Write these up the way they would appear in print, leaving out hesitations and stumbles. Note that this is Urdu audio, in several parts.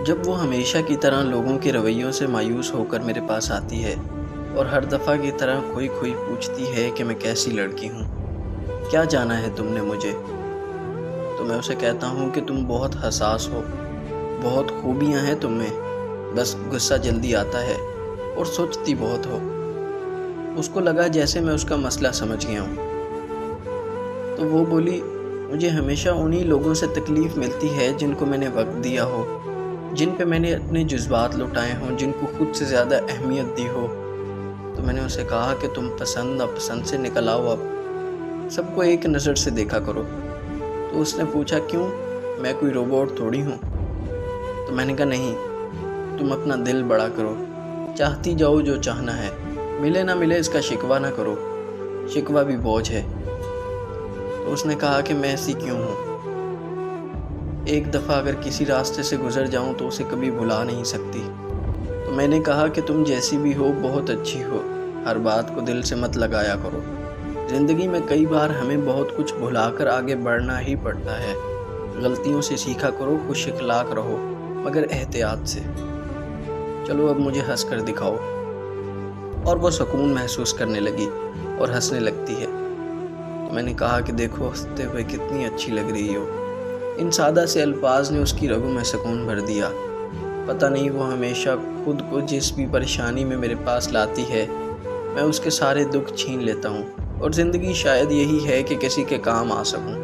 جب وہ ہمیشہ کی طرح لوگوں کے رویوں سے مایوس ہو کر میرے پاس آتی ہے اور ہر دفعہ کی طرح کھوئی کھوئی پوچھتی ہے کہ میں کیسی لڑکی ہوں، کیا جانا ہے تم نے مجھے، تو میں اسے کہتا ہوں کہ تم بہت حساس ہو، بہت خوبیاں ہیں تم میں، بس غصہ جلدی آتا ہے اور سوچتی بہت ہو۔ اس کو لگا جیسے میں اس کا مسئلہ سمجھ گیا ہوں، تو وہ بولی، مجھے ہمیشہ انہی لوگوں سے تکلیف ملتی ہے جن کو میں نے وقت دیا ہو، جن پہ میں نے اپنے جذبات لٹائے ہوں، جن کو خود سے زیادہ اہمیت دی ہو۔ تو میں نے اسے کہا کہ تم پسند ناپسند سے نکل آؤ، اب سب کو ایک نظر سے دیکھا کرو۔ تو اس نے پوچھا، کیوں، میں کوئی روبوٹ تھوڑی ہوں؟ تو میں نے کہا، نہیں، تم اپنا دل بڑا کرو، چاہتی جاؤ جو چاہنا ہے، ملے نہ ملے اس کا شکوہ نہ کرو، شکوہ بھی بوجھ ہے۔ تو اس نے کہا کہ میں ایسی کیوں ہوں؟ ایک دفعہ اگر کسی راستے سے گزر جاؤں تو اسے کبھی بھلا نہیں سکتی۔ تو میں نے کہا کہ تم جیسی بھی ہو بہت اچھی ہو، ہر بات کو دل سے مت لگایا کرو، زندگی میں کئی بار ہمیں بہت کچھ بھلا کر آگے بڑھنا ہی پڑتا ہے، غلطیوں سے سیکھا کرو، خوش اخلاق رہو، مگر احتیاط سے۔ چلو اب مجھے ہنس کر دکھاؤ۔ اور وہ سکون محسوس کرنے لگی اور ہنسنے لگتی ہے۔ تو میں نے کہا کہ دیکھو، ہنستے ہوئے کتنی اچھی لگ رہی ہو۔ ان سادہ سے الفاظ نے اس کی رگوں میں سکون بھر دیا۔ پتہ نہیں وہ ہمیشہ خود کو جس بھی پریشانی میں میرے پاس لاتی ہے، میں اس کے سارے دکھ چھین لیتا ہوں، اور زندگی شاید یہی ہے کہ کسی کے کام آ سکوں،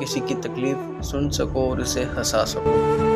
کسی کی تکلیف سن سکو اور اسے ہنسا سکو۔